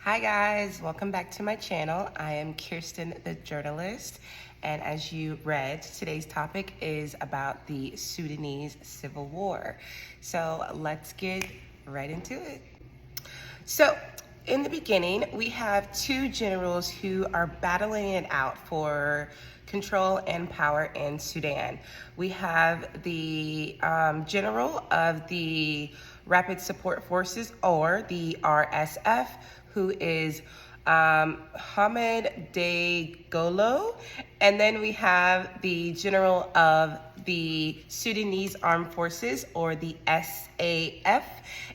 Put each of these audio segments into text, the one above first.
Hi guys, welcome back to my channel. I am Kirsten the journalist, and as you read, today's topic is about the Sudanese civil war. So let's get right into it. So in the beginning, we have two generals who are battling it out for control and power in Sudan. We have the general of the Rapid Support Forces, or the RSF, who is Hamed Dagolo, and then we have the general of the Sudanese Armed Forces, or the SAF,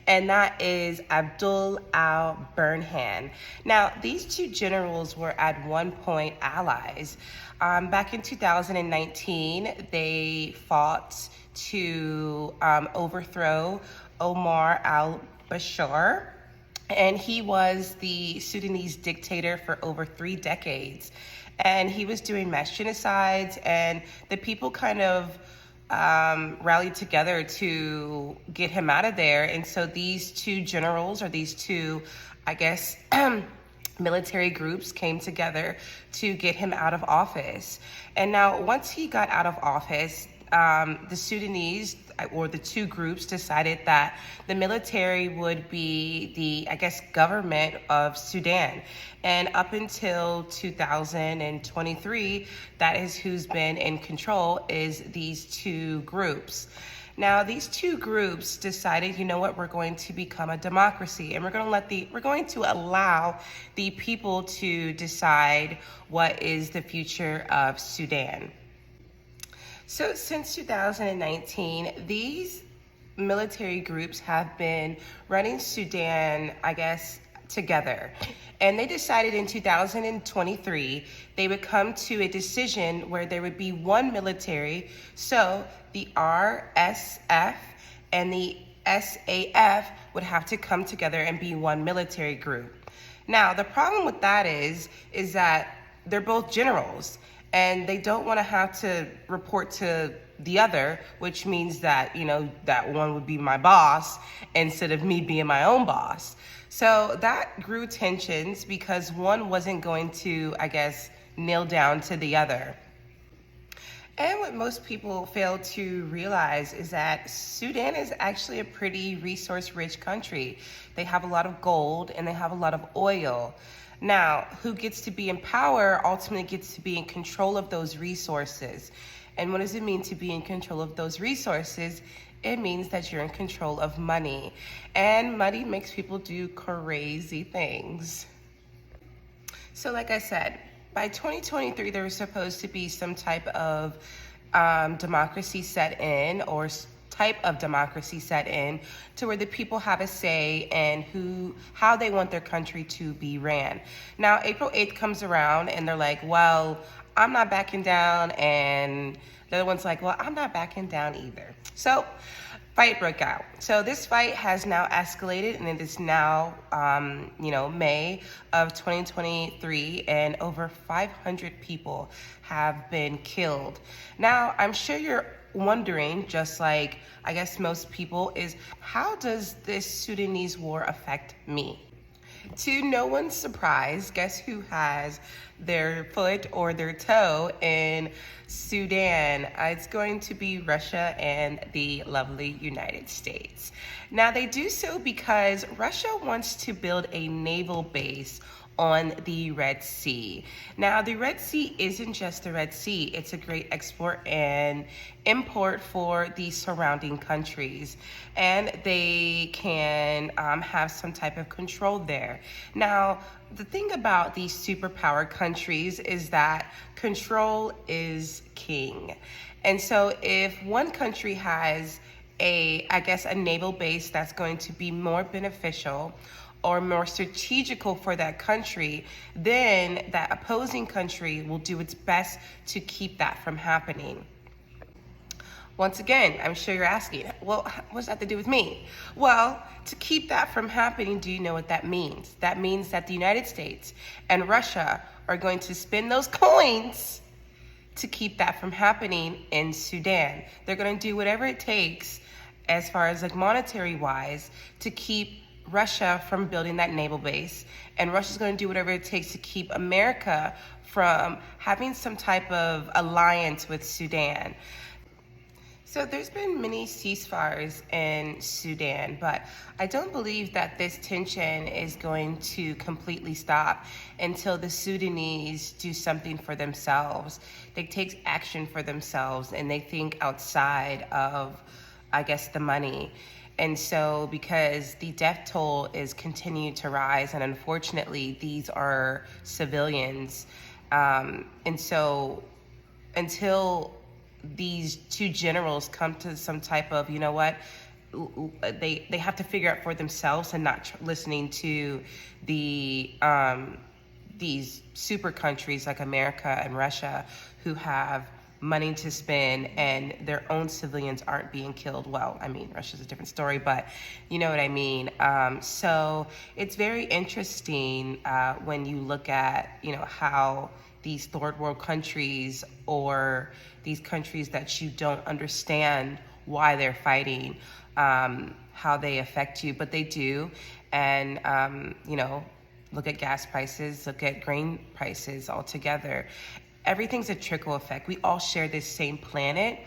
and that is Abdul al-Burhan. Now, these two generals were at one point allies. Back in 2019, they fought to overthrow Omar al-Bashir, and he was the Sudanese dictator for over 3 decades. And he was doing mass genocides, and the people kind of rallied together to get him out of there. And so these two generals, or these two, I guess, military groups came together to get him out of office. And now once he got out of office, the Sudanese, or the two groups, decided that the military would be the, I guess, government of Sudan. And up until 2023, that is who's been in control, is these two groups. Now, these two groups decided, you know what, we're going to become a democracy, and we're going to allow the people to decide what is the future of Sudan. So since 2019, these military groups have been running Sudan, I guess, together. And they decided in 2023, they would come to a decision where there would be one military. So the RSF and the SAF would have to come together and be one military group. Now, the problem with that is that they're both generals, and they don't want to have to report to the other, which means that, you know, that one would be my boss instead of me being my own boss. So that grew tensions because one wasn't going to, I guess, nail down to the other. And what most people fail to realize is that Sudan is actually a pretty resource-rich country. They have a lot of gold and they have a lot of oil. Now, who gets to be in power ultimately gets to be in control of those resources. And what does it mean to be in control of those resources? It means that you're in control of money. And money makes people do crazy things. So like I said, by 2023, there was supposed to be some type of democracy set in, or type of democracy set in, to where the people have a say in how they want their country to be ran. Now, April 8th comes around and they're like, well, I'm not backing down. And the other one's like, well, I'm not backing down either. So fight broke out. So this fight has now escalated, and it is now, May of 2023, and over 500 people have been killed. Now, I'm sure you're wondering, just like I guess most people, is how does this Sudanese war affect me? To no one's surprise, guess who has their foot or their toe in Sudan? It's going to be Russia and the lovely United States. Now, they do so because Russia wants to build a naval base on the Red Sea. Now, the Red Sea isn't just the Red Sea, it's a great export and import for the surrounding countries, and they can have some type of control there. Now, the thing about these superpower countries is that control is king. And so if one country has a naval base that's going to be more beneficial or more strategical for that country, then that opposing country will do its best to keep that from happening. Once again, I'm sure you're asking, well, what's that to do with me? Well, to keep that from happening, do you know what that means? That means that the United States and Russia are going to spend those coins to keep that from happening in Sudan. They're going to do whatever it takes, as far as like monetary wise, to keep Russia from building that naval base. And Russia's going to do whatever it takes to keep America from having some type of alliance with Sudan. So there's been many ceasefires in Sudan, but I don't believe that this tension is going to completely stop until the Sudanese do something for themselves. They take action for themselves and they think outside of, I guess, the money. And so because the death toll is continuing to rise, and unfortunately these are civilians, and so until these two generals come to some type of, you know what, they have to figure out for themselves and not listening to the these super countries like America and Russia who have money to spend and their own civilians aren't being killed. Well, I mean, Russia's a different story, but you know what I mean. So it's very interesting when you look at, you know, how these third world countries or these countries that you don't understand why they're fighting, how they affect you, but they do. And, you know, look at gas prices, look at grain prices altogether. Everything's a trickle effect. We all share this same planet.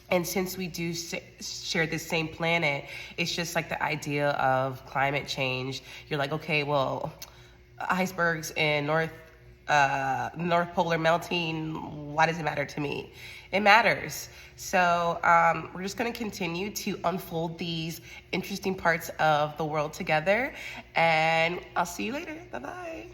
And since we do share this same planet, it's just like the idea of climate change. You're like, okay, well, icebergs in North Pole are melting. Why does it matter to me? It matters. So we're just going to continue to unfold these interesting parts of the world together. And I'll see you later. Bye-bye.